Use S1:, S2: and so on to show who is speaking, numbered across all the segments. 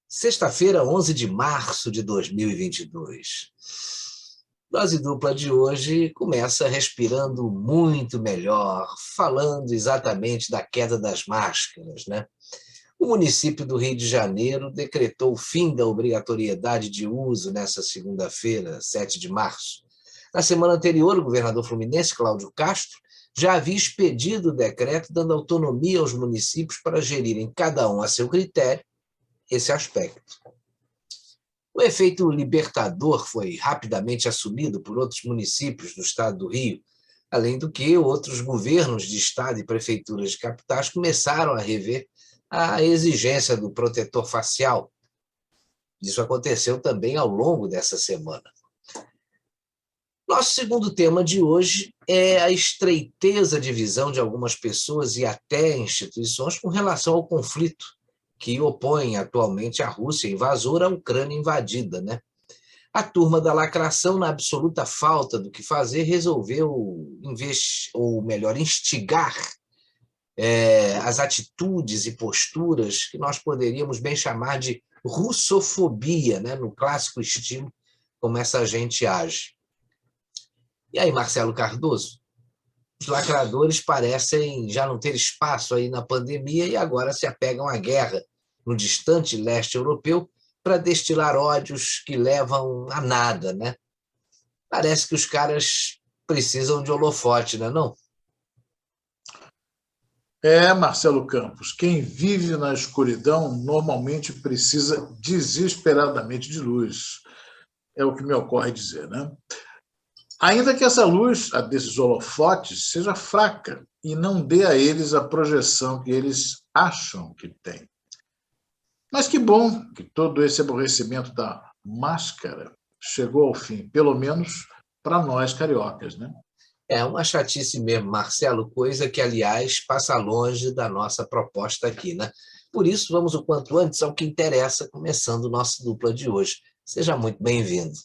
S1: Sexta-feira, 11 de março de 2022. Dose dupla de hoje começa respirando muito melhor, falando exatamente da queda das máscaras, né? O município do Rio de Janeiro decretou o fim da obrigatoriedade de uso nesta segunda-feira, 7 de março. Na semana anterior, o governador fluminense, Cláudio Castro, já havia expedido o decreto dando autonomia aos municípios para gerirem, cada um a seu critério, esse aspecto. O efeito libertador foi rapidamente assumido por outros municípios do estado do Rio, além do que outros governos de estado e prefeituras de capitais começaram a rever a exigência do protetor facial. Isso aconteceu também ao longo dessa semana. Nosso segundo tema de hoje é a estreiteza de visão de algumas pessoas e até instituições com relação ao conflito que opõe atualmente a Rússia invasora à Ucrânia invadida, né? A turma da lacração, na absoluta falta do que fazer, resolveu instigar as atitudes e posturas que nós poderíamos bem chamar de russofobia, né? No clássico estilo como essa gente age. E aí, Marcelo Cardoso? Os lacradores parecem já não ter espaço aí na pandemia e agora se apegam à guerra no distante leste europeu para destilar ódios que levam a nada, né? Parece que os caras precisam de holofote, não é não?
S2: Marcelo Campos, quem vive na escuridão normalmente precisa desesperadamente de luz. É o que me ocorre dizer, né? Ainda que essa luz, a desses holofotes, seja fraca e não dê a eles a projeção que eles acham que têm. Mas que bom que todo esse aborrecimento da máscara chegou ao fim, pelo menos para nós cariocas, né?
S1: É uma chatice mesmo, Marcelo, coisa que, aliás, passa longe da nossa proposta aqui, né? Por isso, vamos o quanto antes ao que interessa, começando o nosso dupla de hoje. Seja muito bem-vindo.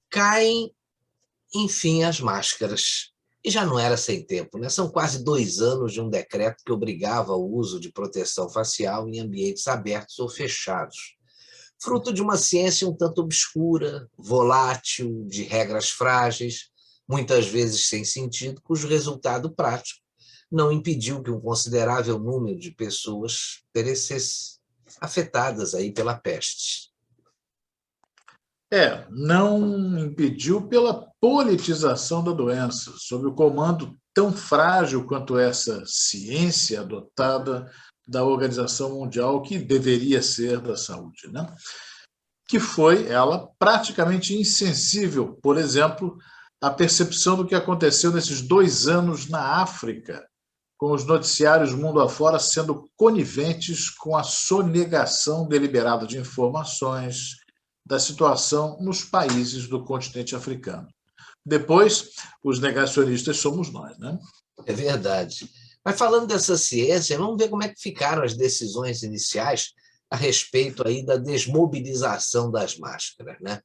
S1: Caem, enfim, as máscaras. E já não era sem tempo, né? São quase 2 anos de um decreto que obrigava o uso de proteção facial em ambientes abertos ou fechados. Fruto de uma ciência um tanto obscura, volátil, de regras frágeis, muitas vezes sem sentido, cujo resultado prático não impediu que um considerável número de pessoas perecesse, afetadas aí pela peste.
S2: Não impediu pela politização da doença, sob o comando tão frágil quanto essa ciência adotada da Organização Mundial, que deveria ser da saúde, né? Que foi ela praticamente insensível, por exemplo, à percepção do que aconteceu nesses 2 anos na África, com os noticiários mundo afora sendo coniventes com a sonegação deliberada de informações da situação nos países do continente africano. Depois, os negacionistas somos nós, né?
S1: É verdade. Mas falando dessa ciência, vamos ver como é que ficaram as decisões iniciais a respeito aí da desmobilização das máscaras, né?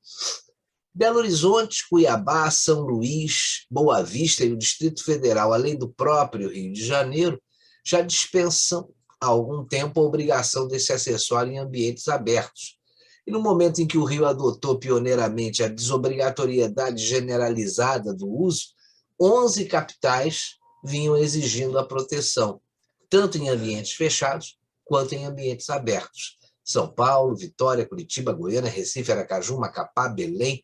S1: Belo Horizonte, Cuiabá, São Luís, Boa Vista e o Distrito Federal, além do próprio Rio de Janeiro, já dispensam há algum tempo a obrigação desse acessório em ambientes abertos. E no momento em que o Rio adotou pioneiramente a desobrigatoriedade generalizada do uso, 11 capitais vinham exigindo a proteção, tanto em ambientes fechados quanto em ambientes abertos. São Paulo, Vitória, Curitiba, Goiânia, Recife, Aracaju, Macapá, Belém,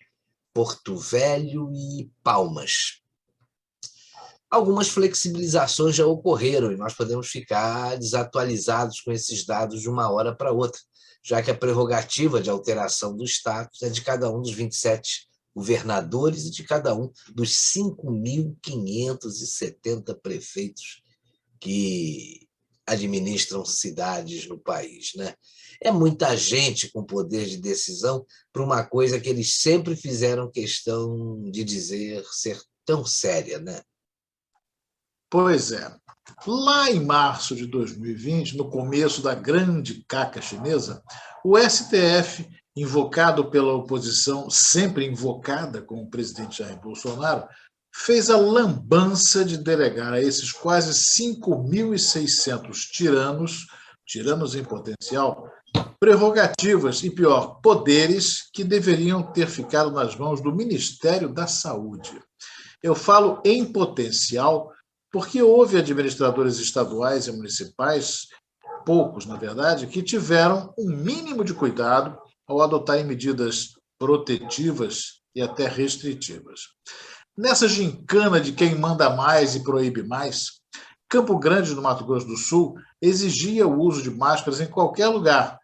S1: Porto Velho e Palmas. Algumas flexibilizações já ocorreram e nós podemos ficar desatualizados com esses dados de uma hora para outra, já que a prerrogativa de alteração do status é de cada um dos 27 governadores e de cada um dos 5.570 prefeitos que administram cidades no país, né? É muita gente com poder de decisão para uma coisa que eles sempre fizeram questão de dizer ser tão séria, né?
S2: Pois é. Lá em março de 2020, no começo da grande caca chinesa, o STF, invocado pela oposição, sempre invocada com o presidente Jair Bolsonaro, fez a lambança de delegar a esses quase 5.600 tiranos em potencial, prerrogativas e, pior, poderes que deveriam ter ficado nas mãos do Ministério da Saúde. Eu falo em potencial porque houve administradores estaduais e municipais, poucos, na verdade, que tiveram um mínimo de cuidado ao adotarem medidas protetivas e até restritivas. Nessa gincana de quem manda mais e proíbe mais, Campo Grande, no Mato Grosso do Sul, exigia o uso de máscaras em qualquer lugar,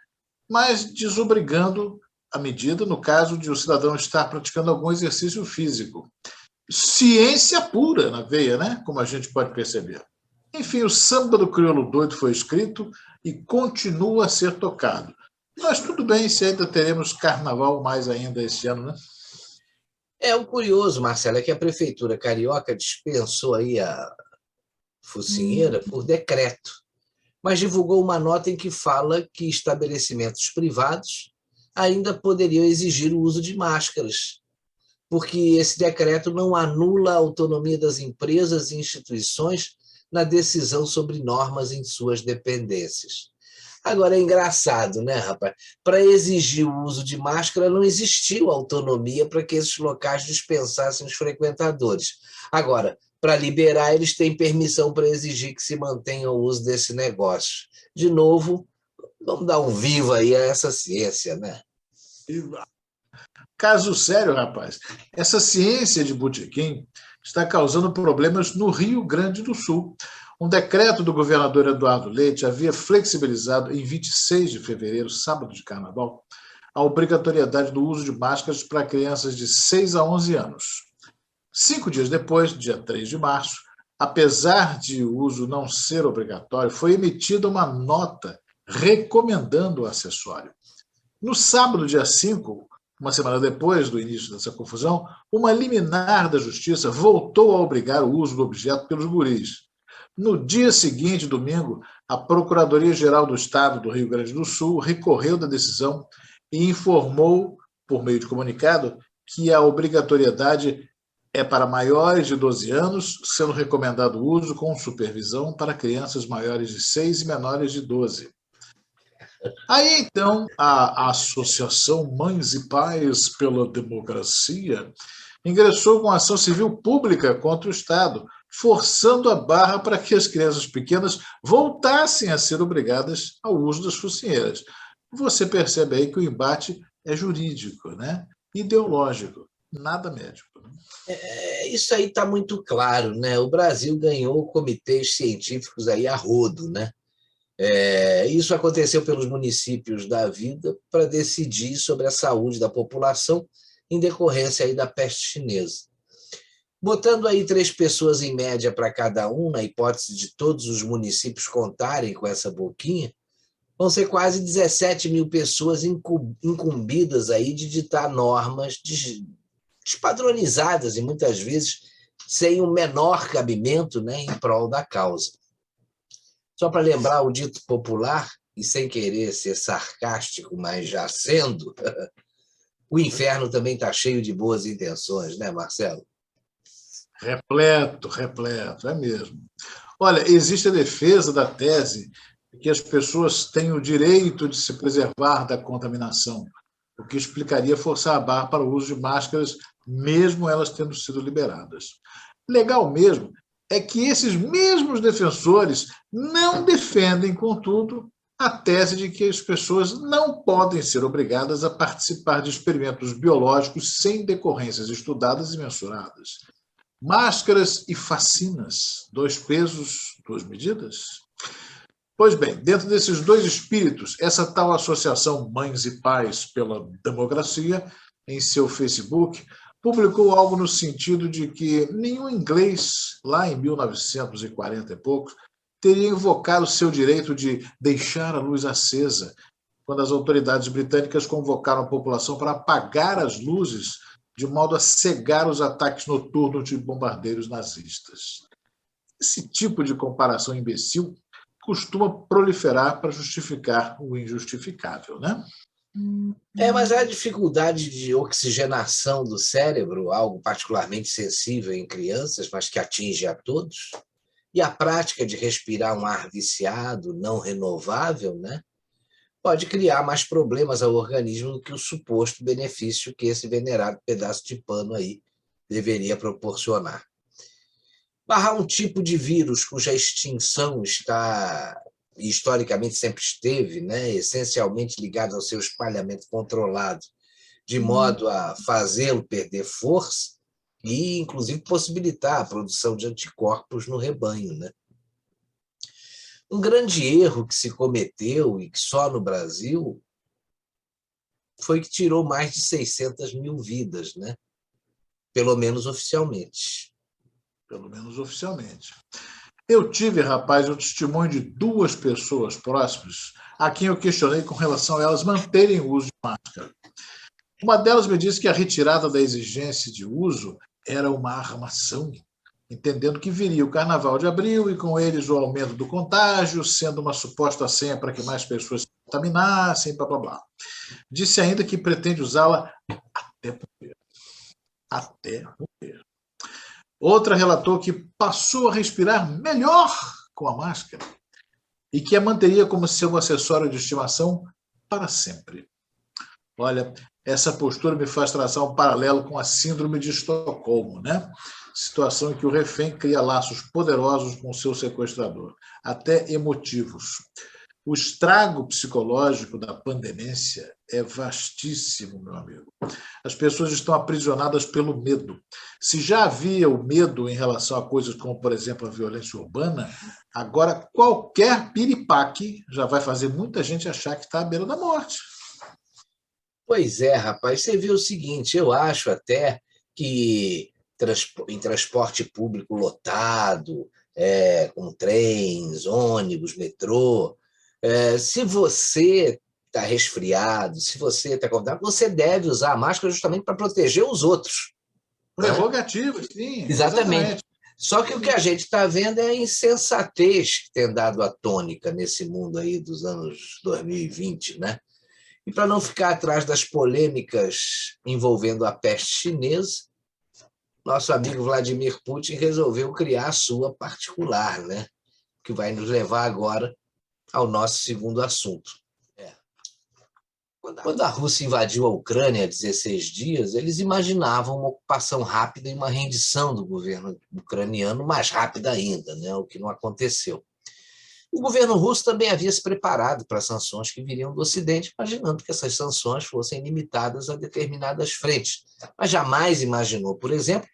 S2: mas desobrigando a medida no caso de o cidadão estar praticando algum exercício físico. Ciência pura na veia, né? Como a gente pode perceber. Enfim, o samba do crioulo doido foi escrito e continua a ser tocado. Mas tudo bem se ainda teremos carnaval mais ainda esse ano, né?
S1: O curioso, Marcelo, é que a prefeitura carioca dispensou aí a focinheira por decreto, mas divulgou uma nota em que fala que estabelecimentos privados ainda poderiam exigir o uso de máscaras, porque esse decreto não anula a autonomia das empresas e instituições na decisão sobre normas em suas dependências. Agora, é engraçado, né, rapaz? Para exigir o uso de máscara, não existiu autonomia para que esses locais dispensassem os frequentadores. Agora, para liberar, eles têm permissão para exigir que se mantenha o uso desse negócio. De novo, vamos dar um viva aí a essa ciência, né?
S2: Caso sério, rapaz. Essa ciência de botequim está causando problemas no Rio Grande do Sul. Um decreto do governador Eduardo Leite havia flexibilizado em 26 de fevereiro, sábado de carnaval, a obrigatoriedade do uso de máscaras para crianças de 6 a 11 anos. 5 dias depois, dia 3 de março, apesar de o uso não ser obrigatório, foi emitida uma nota recomendando o acessório. No sábado, dia 5, uma semana depois do início dessa confusão, uma liminar da Justiça voltou a obrigar o uso do objeto pelos guris. No dia seguinte, domingo, a Procuradoria-Geral do Estado do Rio Grande do Sul recorreu da decisão e informou, por meio de comunicado, que a obrigatoriedade é para maiores de 12 anos, sendo recomendado o uso com supervisão para crianças maiores de 6 e menores de 12. Aí, então, a Associação Mães e Pais pela Democracia ingressou com ação civil pública contra o Estado, forçando a barra para que as crianças pequenas voltassem a ser obrigadas ao uso das focinheiras. Você percebe aí que o embate é jurídico, né? Ideológico, nada médico.
S1: Isso aí está muito claro, né? O Brasil ganhou comitês científicos aí a rodo, né? Isso aconteceu pelos municípios da vida para decidir sobre a saúde da população em decorrência aí da peste chinesa. Botando aí 3 pessoas em média para cada um, na hipótese de todos os municípios contarem com essa boquinha, vão ser quase 17 mil pessoas incumbidas aí de ditar normas despadronizadas e muitas vezes sem o menor cabimento, né, em prol da causa. Só para lembrar o dito popular, e sem querer ser sarcástico, mas já sendo, o inferno também está cheio de boas intenções, né, Marcelo?
S2: Repleto, é mesmo. Olha, existe a defesa da tese de que as pessoas têm o direito de se preservar da contaminação, o que explicaria forçar a barra para o uso de máscaras, mesmo elas tendo sido liberadas. Legal mesmo é que esses mesmos defensores não defendem, contudo, a tese de que as pessoas não podem ser obrigadas a participar de experimentos biológicos sem decorrências estudadas e mensuradas. Máscaras e vacinas, 2 pesos, 2 medidas? Pois bem, dentro desses 2 espíritos, essa tal Associação Mães e Pais pela Democracia, em seu Facebook, publicou algo no sentido de que nenhum inglês, lá em 1940 e poucos, teria invocado o seu direito de deixar a luz acesa, quando as autoridades britânicas convocaram a população para apagar as luzes, de modo a cegar os ataques noturnos de bombardeiros nazistas. Esse tipo de comparação imbecil costuma proliferar para justificar o injustificável, né?
S1: Mas a dificuldade de oxigenação do cérebro, algo particularmente sensível em crianças, mas que atinge a todos, e a prática de respirar um ar viciado, não renovável, né, pode criar mais problemas ao organismo do que o suposto benefício que esse venerado pedaço de pano aí deveria proporcionar. Barrar um tipo de vírus cuja extinção está, historicamente sempre esteve, né, essencialmente ligado ao seu espalhamento controlado, de modo a fazê-lo perder força e, inclusive, possibilitar a produção de anticorpos no rebanho, né? Um grande erro que se cometeu, e que só no Brasil, foi que tirou mais de 600 mil vidas, né? Pelo menos oficialmente.
S2: Pelo menos oficialmente. Eu tive, rapaz, o testemunho de 2 pessoas próximas a quem eu questionei com relação a elas manterem o uso de máscara. Uma delas me disse que a retirada da exigência de uso era uma armação, entendendo que viria o Carnaval de Abril e com eles o aumento do contágio, sendo uma suposta senha para que mais pessoas se contaminassem, blá, blá, blá. Disse ainda que pretende usá-la até morrer. Até morrer. Outra relatou que passou a respirar melhor com a máscara e que a manteria como seu acessório de estimação para sempre. Olha, essa postura me faz traçar um paralelo com a síndrome de Estocolmo, né? Situação em que o refém cria laços poderosos com seu sequestrador, até emotivos. O estrago psicológico da pandemia é vastíssimo, meu amigo. As pessoas estão aprisionadas pelo medo. Se já havia o medo em relação a coisas como, por exemplo, a violência urbana, agora qualquer piripaque já vai fazer muita gente achar que está à beira da morte.
S1: Pois é, rapaz, você vê o seguinte, eu acho até que em transporte público lotado, com trens, ônibus, metrô, se você está resfriado, se você está contaminado, você deve usar a máscara justamente para proteger os outros.
S2: Prerrogativa, sim.
S1: Exatamente. Só que o que a gente está vendo é a insensatez que tem dado a tônica nesse mundo aí dos anos 2020, né? E para não ficar atrás das polêmicas envolvendo a peste chinesa, nosso amigo Vladimir Putin resolveu criar a sua particular, né? Que vai nos levar agora ao nosso segundo assunto. Quando a Rússia invadiu a Ucrânia há 16 dias, eles imaginavam uma ocupação rápida e uma rendição do governo ucraniano mais rápida ainda, né? O que não aconteceu. O governo russo também havia se preparado para sanções que viriam do Ocidente, imaginando que essas sanções fossem limitadas a determinadas frentes. Mas jamais imaginou, por exemplo,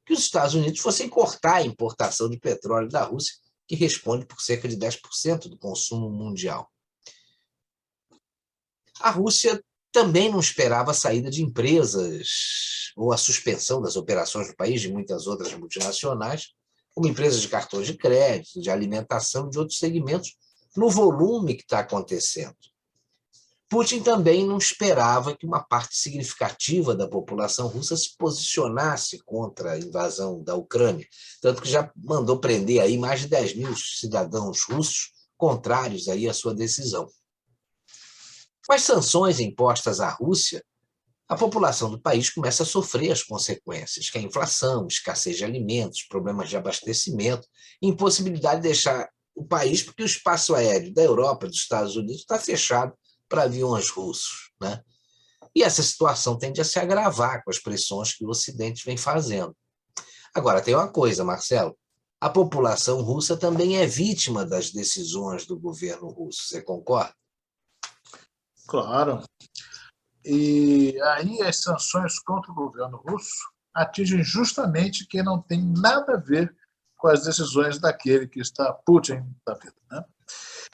S1: que os Estados Unidos fossem cortar a importação de petróleo da Rússia, que responde por cerca de 10% do consumo mundial. A Rússia também não esperava a saída de empresas ou a suspensão das operações do país de muitas outras multinacionais, como empresas de cartões de crédito, de alimentação e de outros segmentos, no volume que está acontecendo. Putin também não esperava que uma parte significativa da população russa se posicionasse contra a invasão da Ucrânia, tanto que já mandou prender aí mais de 10 mil cidadãos russos contrários aí à sua decisão. Com as sanções impostas à Rússia, a população do país começa a sofrer as consequências, que é a inflação, escassez de alimentos, problemas de abastecimento, impossibilidade de deixar o país, porque o espaço aéreo da Europa, dos Estados Unidos, está fechado para aviões russos, né? E essa situação tende a se agravar com as pressões que o Ocidente vem fazendo. Agora, tem uma coisa, Marcelo, a população russa também é vítima das decisões do governo russo, você concorda?
S2: Claro. E aí as sanções contra o governo russo atingem justamente quem não tem nada a ver com as decisões daquele que está Putin da vida, né?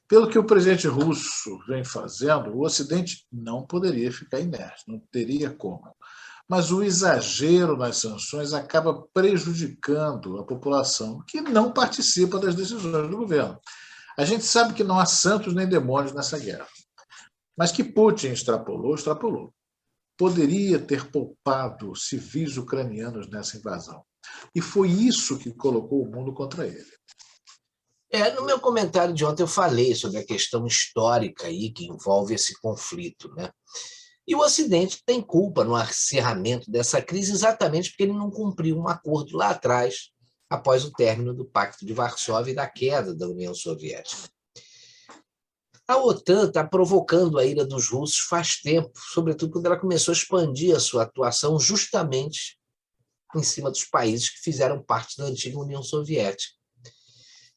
S2: Pelo que o presidente russo vem fazendo, o Ocidente não poderia ficar inerte, não teria como. Mas o exagero nas sanções acaba prejudicando a população que não participa das decisões do governo. A gente sabe que não há santos nem demônios nessa guerra. Mas que Putin extrapolou, extrapolou. Poderia ter poupado civis ucranianos nessa invasão. E foi isso que colocou o mundo contra ele.
S1: No meu comentário de ontem eu falei sobre a questão histórica aí que envolve esse conflito, né? E o Ocidente tem culpa no acirramento dessa crise exatamente porque ele não cumpriu um acordo lá atrás, após o término do Pacto de Varsóvia e da queda da União Soviética. A OTAN está provocando a ira dos russos faz tempo, sobretudo quando ela começou a expandir a sua atuação justamente em cima dos países que fizeram parte da antiga União Soviética.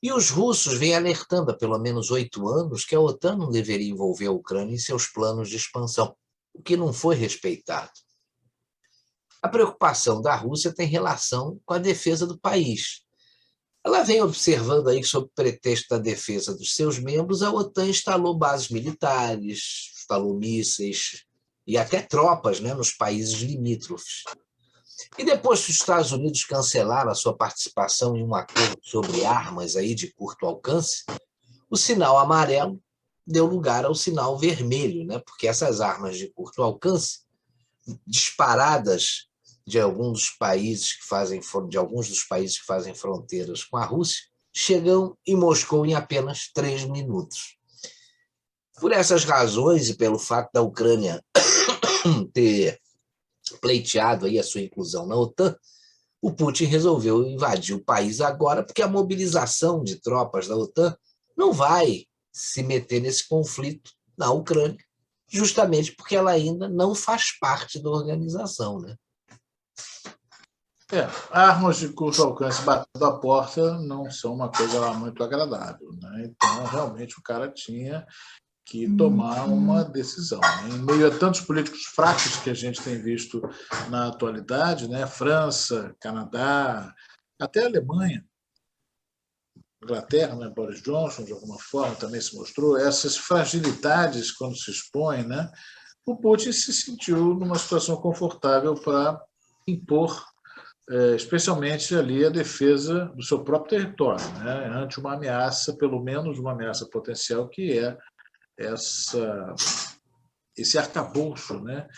S1: E os russos vêm alertando há pelo menos 8 anos que a OTAN não deveria envolver a Ucrânia em seus planos de expansão, o que não foi respeitado. A preocupação da Rússia tem relação com a defesa do país. Ela vem observando aí que, sob pretexto da defesa dos seus membros, a OTAN instalou bases militares, instalou mísseis e até tropas, né, nos países limítrofes. E depois que os Estados Unidos cancelaram a sua participação em um acordo sobre armas aí de curto alcance, o sinal amarelo deu lugar ao sinal vermelho, né? Porque essas armas de curto alcance, disparadas de alguns dos países que fazem fronteiras com a Rússia, chegam em Moscou em apenas 3 minutos. Por essas razões e pelo fato da Ucrânia ter pleiteado aí a sua inclusão na OTAN, o Putin resolveu invadir o país agora, porque a mobilização de tropas da OTAN não vai se meter nesse conflito na Ucrânia, justamente porque ela ainda não faz parte da organização, né?
S2: Armas de curto alcance batendo a porta não são uma coisa lá muito agradável, né? Então, realmente, o cara tinha que tomar uma decisão. Em meio a tantos políticos fracos que a gente tem visto na atualidade, né? França, Canadá, até a Alemanha, Inglaterra, né? Boris Johnson, de alguma forma, também se mostrou, essas fragilidades, quando se expõem, né? O Putin se sentiu numa situação confortável para impor, especialmente ali, a defesa do seu próprio território, né? Ante uma ameaça, pelo menos uma ameaça potencial, que é esse arcabouço, né,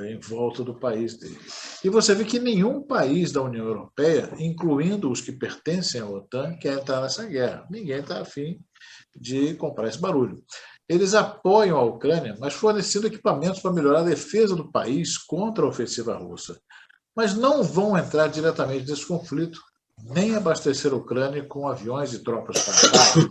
S2: em volta do país dele. E você vê que nenhum país da União Europeia, incluindo os que pertencem à OTAN, quer entrar nessa guerra. Ninguém está afim de comprar esse barulho. Eles apoiam a Ucrânia, mas fornecendo equipamentos para melhorar a defesa do país contra a ofensiva russa. Mas não vão entrar diretamente nesse conflito, nem abastecer a Ucrânia com aviões e tropas para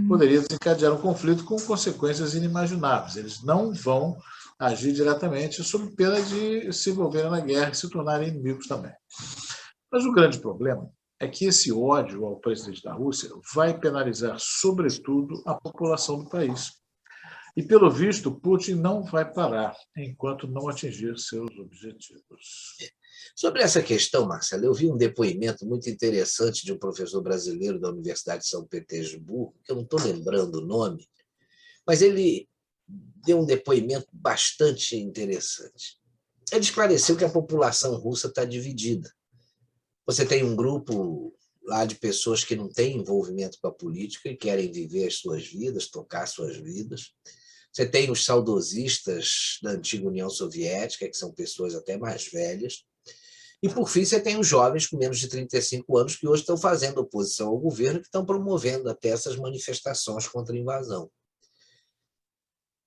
S2: poderia desencadear um conflito com consequências inimagináveis. Eles não vão agir diretamente sob pena de se envolverem na guerra e se tornarem inimigos também. Mas o grande problema é que esse ódio ao presidente da Rússia vai penalizar, sobretudo, a população do país. E, pelo visto, Putin não vai parar enquanto não atingir seus objetivos.
S1: Sobre essa questão, Marcelo, eu vi um depoimento muito interessante de um professor brasileiro da Universidade de São Petersburgo, que eu não estou lembrando o nome, mas ele deu um depoimento bastante interessante. Ele esclareceu que a população russa está dividida. Você tem um grupo lá de pessoas que não têm envolvimento com a política e querem viver as suas vidas, tocar as suas vidas. Você tem os saudosistas da antiga União Soviética, que são pessoas até mais velhas. E, por fim, você tem os jovens com menos de 35 anos que hoje estão fazendo oposição ao governo, que estão promovendo até essas manifestações contra a invasão.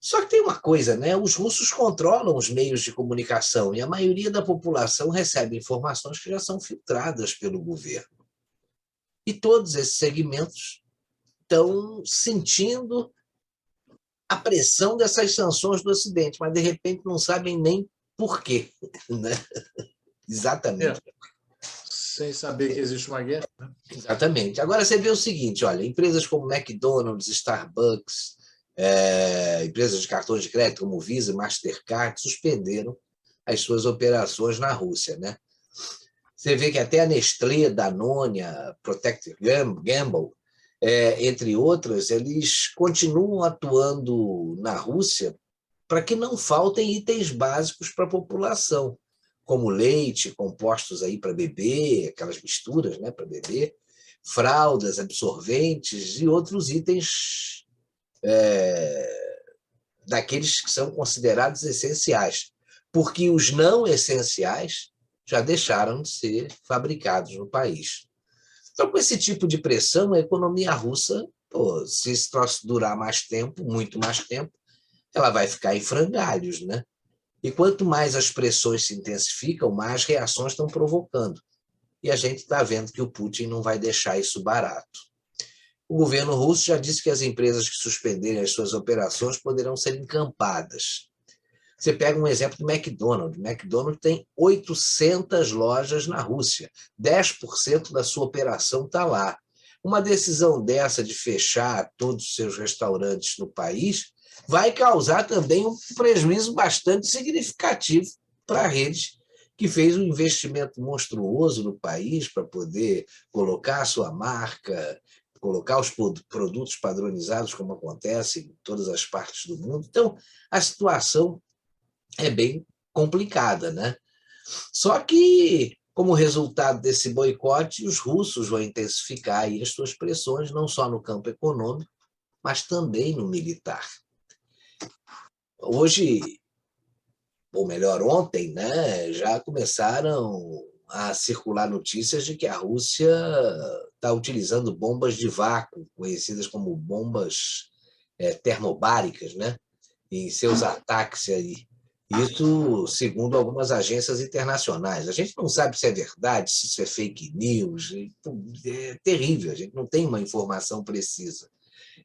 S1: Só que tem uma coisa, né? Os russos controlam os meios de comunicação e a maioria da população recebe informações que já são filtradas pelo governo. E todos esses segmentos estão sentindo a pressão dessas sanções do Ocidente, mas, de repente, não sabem nem por quê, né? Exatamente.
S2: Sem saber que existe uma guerra. Né?
S1: Exatamente. Agora você vê o seguinte, olha, empresas como McDonald's, Starbucks, empresas de cartões de crédito como Visa e Mastercard suspenderam as suas operações na Rússia, né? Você vê que até a Nestlé, Danone, a Procter Gamble, entre outras, eles continuam atuando na Rússia para que não faltem itens básicos para a população, como leite, compostos aí para beber, aquelas misturas, né, para beber, fraldas, absorventes e outros itens daqueles que são considerados essenciais, porque os não essenciais já deixaram de ser fabricados no país. Então, com esse tipo de pressão, a economia russa, se esse troço durar mais tempo, muito mais tempo, ela vai ficar em frangalhos, né? E quanto mais as pressões se intensificam, mais reações estão provocando. E a gente está vendo que o Putin não vai deixar isso barato. O governo russo já disse que as empresas que suspenderem as suas operações poderão ser encampadas. Você pega um exemplo do McDonald's. O McDonald's tem 800 lojas na Rússia. 10% da sua operação está lá. Uma decisão dessa de fechar todos os seus restaurantes no país vai causar também um prejuízo bastante significativo para a rede, que fez um investimento monstruoso no país para poder colocar a sua marca, colocar os produtos padronizados, como acontece em todas as partes do mundo. Então, a situação é bem complicada, né? Só que, como resultado desse boicote, os russos vão intensificar aí as suas pressões, não só no campo econômico, mas também no militar. Hoje, ou melhor, ontem, né, já começaram a circular notícias de que a Rússia está utilizando bombas de vácuo, conhecidas como bombas termobáricas, né, em seus ataques aí. Isso segundo algumas agências internacionais. A gente não sabe se é verdade, se isso é fake news, é terrível, a gente não tem uma informação precisa.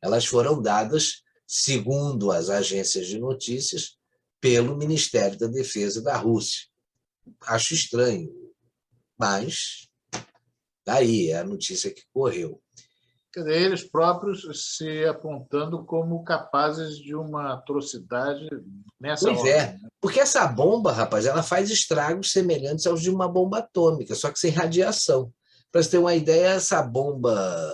S1: Elas foram dadas, segundo as agências de notícias, pelo Ministério da Defesa da Rússia. Acho estranho, mas daí é a notícia que correu.
S2: Quer dizer, eles próprios se apontando como capazes de uma atrocidade nessa
S1: Pois
S2: ordem.
S1: é, porque essa bomba, rapaz, ela faz estragos semelhantes aos de uma bomba atômica, só que sem radiação. Para você ter uma ideia, essa bomba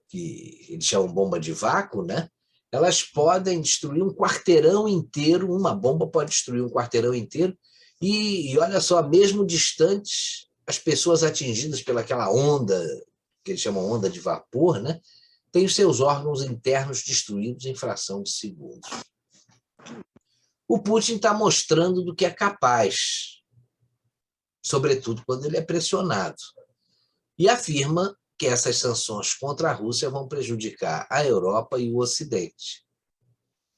S1: que eles chamam bomba de vácuo, né? Elas podem destruir um quarteirão inteiro, uma bomba pode destruir um quarteirão inteiro, e olha só, mesmo distantes, as pessoas atingidas pelaquela onda, que eles chamam onda de vapor, né? Têm os seus órgãos internos destruídos em fração de segundos. O Putin está mostrando do que é capaz, sobretudo quando ele é pressionado, e afirma que essas sanções contra a Rússia vão prejudicar a Europa e o Ocidente.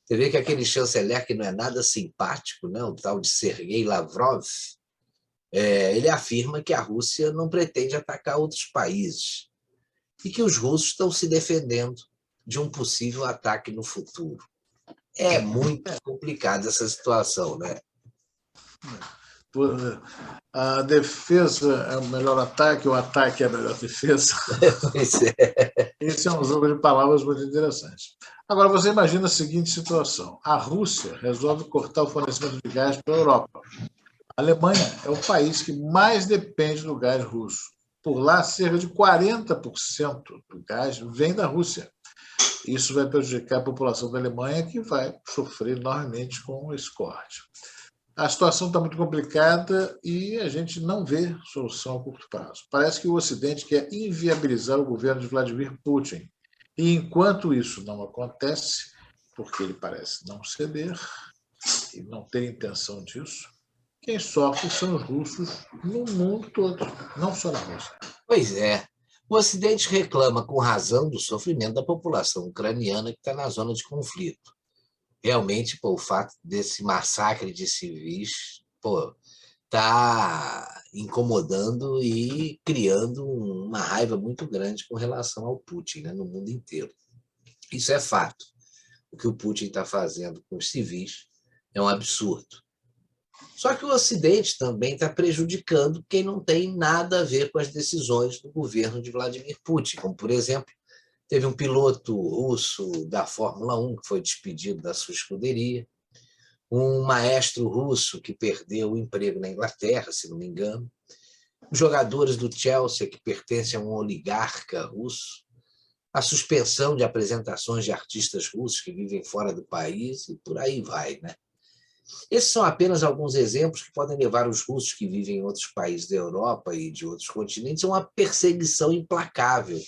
S1: Você vê que aquele chanceler que não é nada simpático, né, o tal de Sergei Lavrov, ele afirma que a Rússia não pretende atacar outros países e que os russos estão se defendendo de um possível ataque no futuro. É muito complicada essa situação, né?
S2: A defesa é o melhor ataque, o ataque é a melhor defesa.
S1: Pois é.
S2: Esse é um jogo de palavras muito interessante. Agora, você imagina a seguinte situação. A Rússia resolve cortar o fornecimento de gás para a Europa. A Alemanha é o país que mais depende do gás russo. Por lá, cerca de 40% do gás vem da Rússia. Isso vai prejudicar a população da Alemanha, que vai sofrer enormemente com esse corte. A situação está muito complicada e a gente não vê solução a curto prazo. Parece que o Ocidente quer inviabilizar o governo de Vladimir Putin. E enquanto isso não acontece, porque ele parece não ceder e não ter intenção disso, quem sofre são os russos no mundo todo, não só na Rússia.
S1: Pois é. O Ocidente reclama com razão do sofrimento da população ucraniana que está na zona de conflito. Realmente, o fato desse massacre de civis está incomodando e criando uma raiva muito grande com relação ao Putin, né, no mundo inteiro. Isso é fato. O que o Putin está fazendo com os civis é um absurdo. Só que o Ocidente também está prejudicando quem não tem nada a ver com as decisões do governo de Vladimir Putin, como, por exemplo, teve um piloto russo da Fórmula 1 que foi despedido da sua escuderia, um maestro russo que perdeu o emprego na Inglaterra, se não me engano, jogadores do Chelsea que pertencem a um oligarca russo, a suspensão de apresentações de artistas russos que vivem fora do país e por aí vai, né? Esses são apenas alguns exemplos que podem levar os russos que vivem em outros países da Europa e de outros continentes a uma perseguição implacável.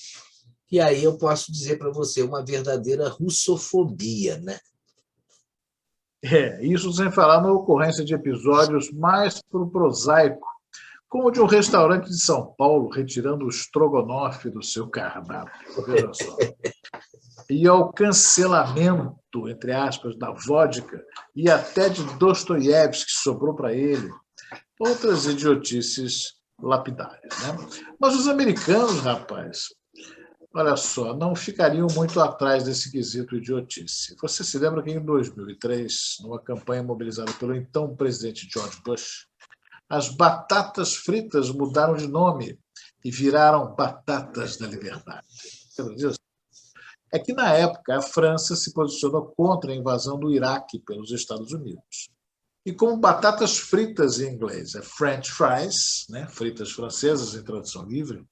S1: E aí eu posso dizer para você uma verdadeira russofobia, né?
S2: Isso sem falar na ocorrência de episódios mais prosaico, como o de um restaurante de São Paulo retirando o estrogonofe do seu cardápio. Veja só. E ao cancelamento, entre aspas, da vodka e até de Dostoiévski, que sobrou para ele. Outras idiotices lapidárias, né? Mas os americanos, rapaz, olha só, não ficariam muito atrás desse quesito idiotice. Você se lembra que em 2003, numa campanha mobilizada pelo então presidente George Bush, as batatas fritas mudaram de nome e viraram batatas da liberdade. Lembra disso? É que, na época, a França se posicionou contra a invasão do Iraque pelos Estados Unidos. E como batatas fritas em inglês é French fries, né, fritas francesas em tradução livre,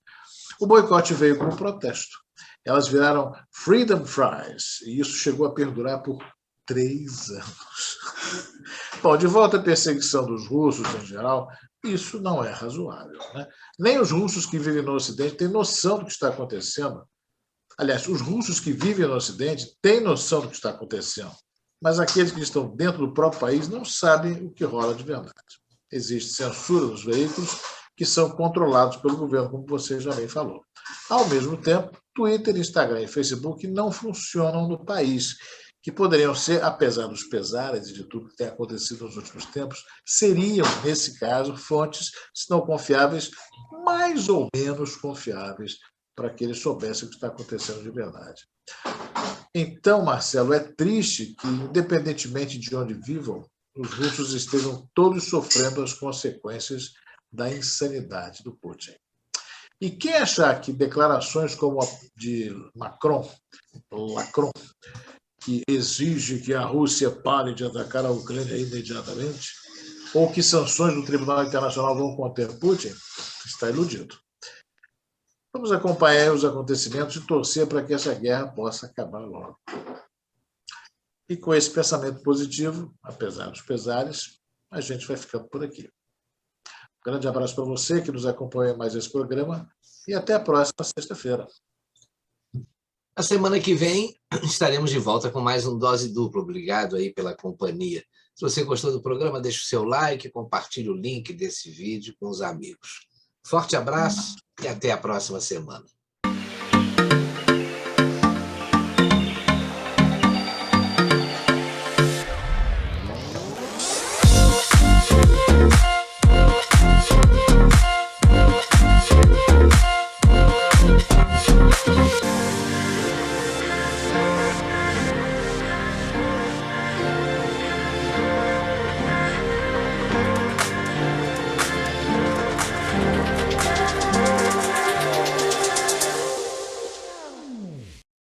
S2: o boicote veio como protesto. Elas viraram Freedom Fries, e isso chegou a perdurar por 3 anos. Bom, de volta à perseguição dos russos em geral, isso não é razoável, né? Nem os russos que vivem no Ocidente têm noção do que está acontecendo. Aliás, os russos que vivem no Ocidente têm noção do que está acontecendo, mas aqueles que estão dentro do próprio país não sabem o que rola de verdade. Existe censura nos veículos que são controlados pelo governo, como você já bem falou. Ao mesmo tempo, Twitter, Instagram e Facebook não funcionam no país, que poderiam ser, apesar dos pesares e de tudo que tem acontecido nos últimos tempos, seriam, nesse caso, fontes, se não confiáveis, mais ou menos confiáveis, para que eles soubessem o que está acontecendo de verdade. Então, Marcelo, é triste que, independentemente de onde vivam, os russos estejam todos sofrendo as consequências da insanidade do Putin. E quem achar que declarações como a de Macron, que exige que a Rússia pare de atacar a Ucrânia imediatamente, ou que sanções do Tribunal Internacional vão conter Putin, está iludido. Vamos acompanhar os acontecimentos e torcer para que essa guerra possa acabar logo. E com esse pensamento positivo, apesar dos pesares, a gente vai ficando por aqui. Um grande abraço para você que nos acompanha mais esse programa e até a próxima sexta-feira.
S1: Na semana que vem estaremos de volta com mais um Dose Dupla. Obrigado aí pela companhia. Se você gostou do programa, deixe o seu like, compartilhe o link desse vídeo com os amigos. Forte abraço e até a próxima semana.